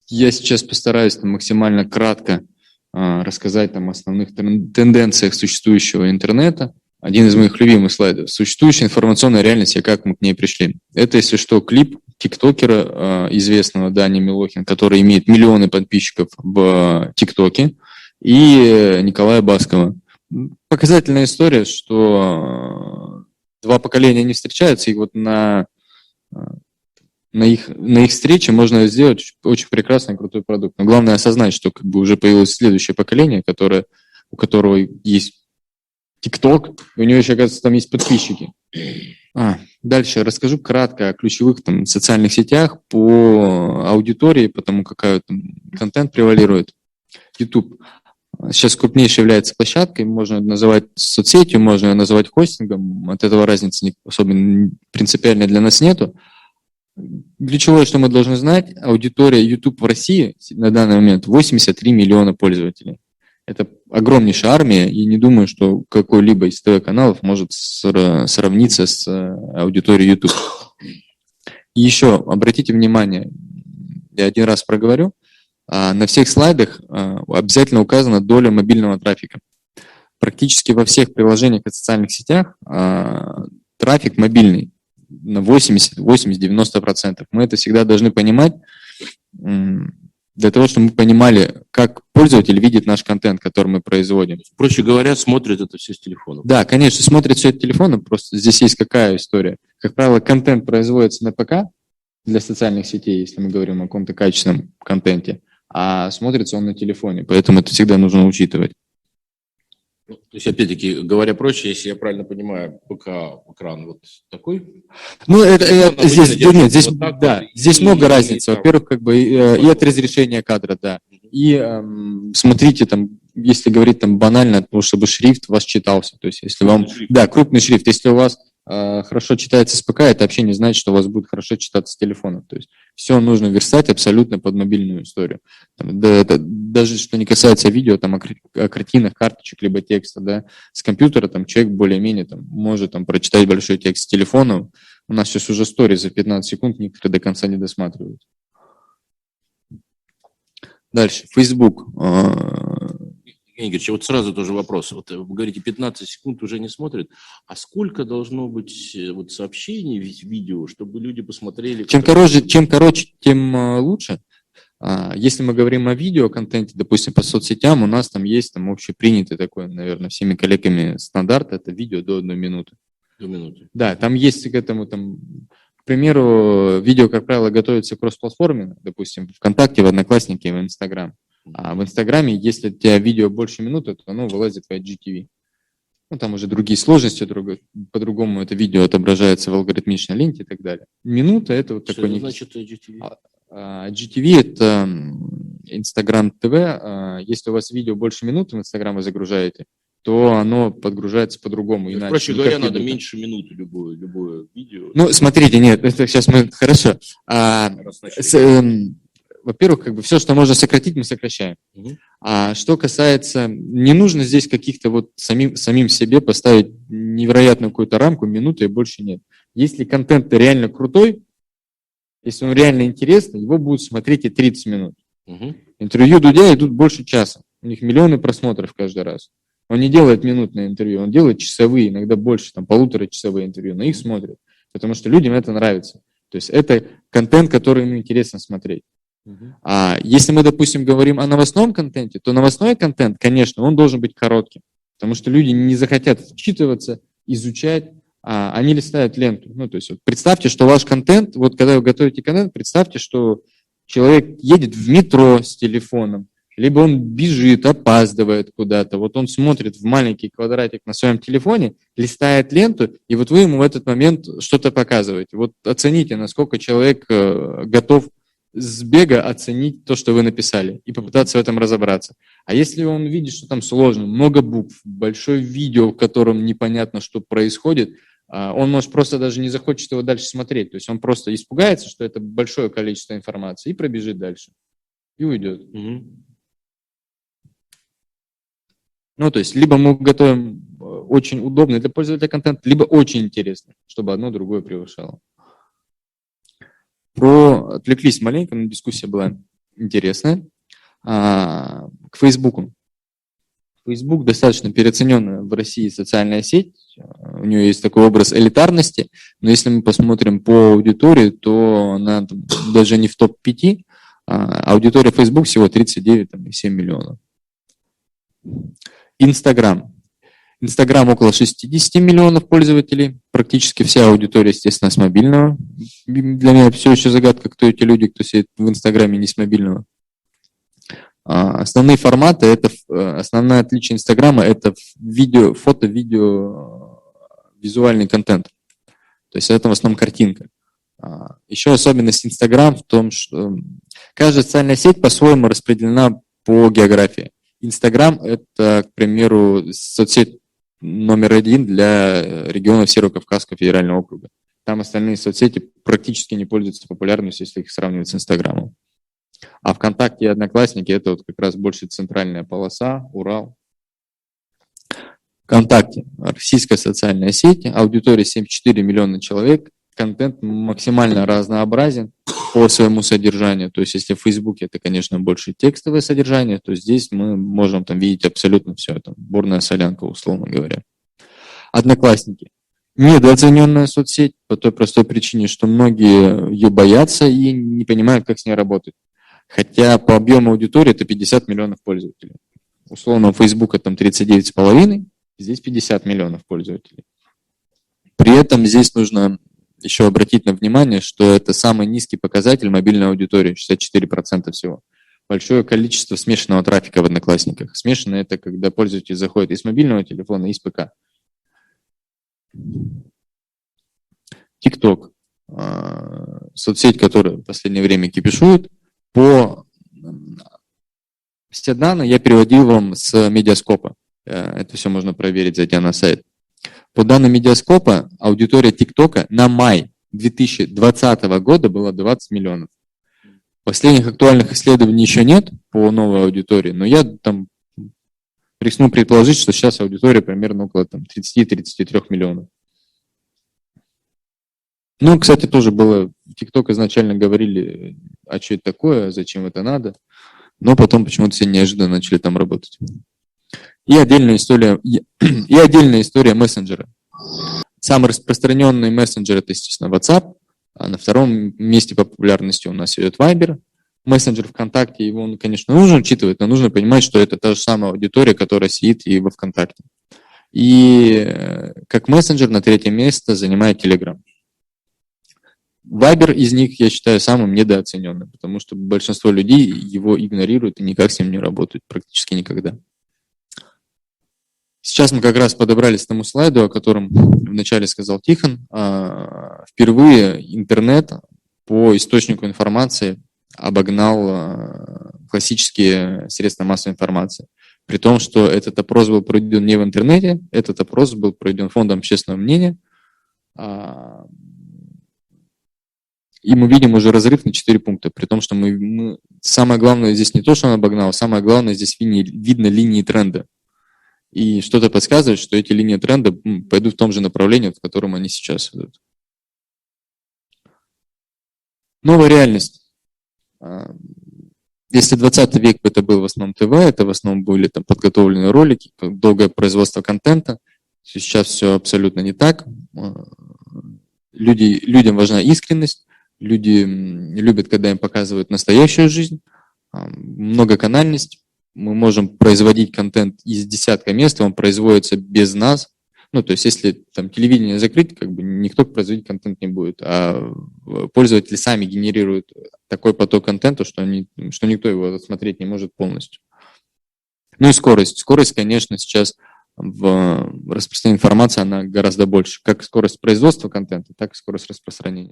Я сейчас постараюсь максимально кратко рассказать о основных тенденциях существующего интернета. Один из моих любимых слайдов. Существующая информационная реальность и как мы к ней пришли. Это, если что, клип тиктокера известного Дани Милохин, который имеет миллионы подписчиков в ТикТоке, и Николая Баскова. Показательная история, что два поколения не встречаются, и вот на их встрече можно сделать очень прекрасный, крутой продукт. Но главное осознать, что уже появилось следующее поколение, у которого есть ТикТок, и у него еще, оказывается, там есть подписчики. Дальше расскажу кратко о ключевых социальных сетях по аудитории, потому какой контент превалирует. YouTube сейчас крупнейшей является площадкой, можно называть соцсетью, можно называть хостингом, от этого разницы особенно принципиальной для нас нету. Ключевое, что мы должны знать, аудитория YouTube в России на данный момент 83 миллиона пользователей. Это огромнейшая армия, и не думаю, что какой-либо из ТВ-каналов может сравниться с аудиторией YouTube. И еще, обратите внимание, я один раз проговорю, на всех слайдах обязательно указана доля мобильного трафика. Практически во всех приложениях и социальных сетях трафик мобильный на 80-90%. Мы это всегда должны понимать, для того, чтобы мы понимали, как пользователь видит наш контент, который мы производим. Проще говоря, смотрит это все с телефона. Да, конечно, смотрит все это телефоном, просто здесь есть какая история. Как правило, контент производится на ПК для социальных сетей, если мы говорим о каком-то качественном контенте, а смотрится он на телефоне, поэтому это всегда нужно учитывать. То есть, опять-таки, говоря проще, если я правильно понимаю, ПК-экран вот такой? Ну, здесь вот много разниц. Во-первых, и от разрешения кадра, да. И смотрите, если говорить банально, чтобы шрифт у вас читался. То есть, если вам... Да, крупный шрифт. Если у вас хорошо читается с ПК, это вообще не значит, что у вас будет хорошо читаться с телефона. То есть все нужно верстать абсолютно под мобильную историю. Даже что не касается видео, о картинах, карточек, либо текста, да, с компьютера человек более-менее может прочитать большой текст. С телефона у нас сейчас уже сторис за 15 секунд, некоторые до конца не досматривают. Дальше, Facebook. Игорь, вот сразу тоже вопрос. Вот вы говорите, 15 секунд уже не смотрят. А сколько должно быть сообщений, видео, чтобы люди посмотрели? Чем короче, тем лучше. Если мы говорим о видеоконтенте, допустим, по соцсетям, у нас есть общепринятый такой, наверное, всеми коллегами стандарт, это видео до 1 минуты. До минуты. Да, там есть к этому, к примеру, видео, как правило, готовится кросс-платформенно, допустим, в ВКонтакте, в Одноклассники, в Инстаграм. А в Инстаграме, если у тебя видео больше минуты, то оно вылазит в IGTV. Там уже другие сложности, по-другому это видео отображается в алгоритмичной ленте и так далее. Минута – это Что такой... это значит IGTV? IGTV – это Instagram TV. Если у вас видео больше минуты в Инстаграм вы загружаете, то оно подгружается по-другому. Проще говоря, надо меньше минуты любое видео. Ну, смотрите, нет, это сейчас мы... Хорошо. Во-первых, все, что можно сократить, мы сокращаем. А что касается, не нужно здесь каких-то самим себе поставить невероятную какую-то рамку, минуты и больше нет. Если контент реально крутой, если он реально интересный, его будут смотреть и 30 минут. Интервью Дудя идут больше часа. У них миллионы просмотров каждый раз. Он не делает минутное интервью, он делает часовые, иногда больше, 1,5-часовые интервью, но их смотрят, потому что людям это нравится. То есть это контент, который им интересно смотреть. А если мы, допустим, говорим о новостном контенте, то новостной контент, конечно, он должен быть коротким, потому что люди не захотят вчитываться, изучать, они листают ленту. То есть представьте, что ваш контент, когда вы готовите контент, представьте, что человек едет в метро с телефоном, либо он бежит, опаздывает куда-то, он смотрит в маленький квадратик на своем телефоне, листает ленту, и вы ему в этот момент что-то показываете. Оцените, насколько человек готов с бега оценить то, что вы написали, и попытаться в этом разобраться. А если он видит, что там сложно, много букв, большое видео, в котором непонятно, что происходит, он, может, просто даже не захочет его дальше смотреть. То есть он просто испугается, что это большое количество информации, и пробежит дальше. И уйдет. То есть либо мы готовим очень удобный для пользователя контент, либо очень интересный, чтобы одно другое превышало. Отвлеклись маленько, но дискуссия была интересное. К Фейсбуку. Facebook достаточно переоцененная в России социальная сеть. У нее есть такой образ элитарности, но если мы посмотрим по аудитории, то она даже не в топ-5. Аудитория Facebook всего 39,7 миллионов. Инстаграм. Инстаграм около 60 миллионов пользователей. Практически вся аудитория, естественно, с мобильного. Для меня все еще загадка, кто эти люди, кто сидит в Инстаграме не с мобильного. Основные форматы, это основное отличие Инстаграма, это видео, фото, видео, визуальный контент. То есть это в основном картинка. Еще особенность Инстаграм в том, что каждая социальная сеть по-своему распределена по географии. Инстаграм – это, к примеру, соцсеть номер 1 для регионов Северо-Кавказского федерального округа. Там остальные соцсети практически не пользуются популярностью, если их сравнивать с Инстаграмом. А ВКонтакте и Одноклассники – это вот как раз больше центральная полоса, Урал. ВКонтакте – российская социальная сеть, аудитория 74 миллиона человек, контент максимально разнообразен по своему содержанию. То есть если в Фейсбуке это, конечно, больше текстовое содержание, то здесь мы можем там видеть абсолютно все. Это бурная солянка, условно говоря. Одноклассники. Недооцененная соцсеть по той простой причине, что многие ее боятся и не понимают, как с ней работать. Хотя по объему аудитории это 50 миллионов пользователей. Условно, у Фейсбука там 39,5, здесь 50 миллионов пользователей. При этом здесь нужно еще обратить на внимание, что это самый низкий показатель мобильной аудитории, 64% всего. Большое количество смешанного трафика в Одноклассниках. Смешанное – это когда пользователь заходит из мобильного телефона, и из ПК. TikTok. Соцсеть, которая в последнее время кипишует. Все данные я переводил вам с Медиаскопа. Это все можно проверить, зайдя на сайт. По данным Медиаскопа, аудитория ТикТока на май 2020 года была 20 миллионов. Последних актуальных исследований еще нет по новой аудитории, но я там рискну предположить, что сейчас аудитория примерно около 30-33 миллионов. Ну, кстати, тоже было, в ТикТок изначально говорили, а что это такое, зачем это надо, но потом почему-то все неожиданно начали там работать. И отдельная история мессенджера. Самый распространенный мессенджер – это, естественно, WhatsApp. А на втором месте по популярности у нас идет Viber. Мессенджер ВКонтакте, его, конечно, нужно учитывать, но нужно понимать, что это та же самая аудитория, которая сидит и во ВКонтакте. И как мессенджер на третье место занимает Telegram. Viber из них, я считаю, самым недооцененным, потому что большинство людей его игнорируют и никак с ним не работают, практически никогда. Сейчас мы как раз подобрались к тому слайду, о котором вначале сказал Тихон. Впервые интернет по источнику информации обогнал классические средства массовой информации. При том, что этот опрос был проведен не в интернете, этот опрос был проведен Фондом общественного мнения. И мы видим уже разрыв на 4 пункта, при том, что самое главное здесь не то, что он обогнал, самое главное здесь видно линии тренда. И что-то подсказывает, что эти линии тренда пойдут в том же направлении, в котором они сейчас идут. Новая реальность. Если 20 век это был в основном ТВ, это в основном были там подготовленные ролики, долгое производство контента, сейчас все абсолютно не так. Людям важна искренность, люди любят, когда им показывают настоящую жизнь, многоканальность. Мы можем производить контент из десятка мест, он производится без нас. Ну, то есть, если там телевидение закрыть, как бы никто производить контент не будет, а пользователи сами генерируют такой поток контента, что никто его смотреть не может полностью. Ну и скорость. Скорость, конечно, сейчас в распространении информации, она гораздо больше. Как скорость производства контента, так и скорость распространения.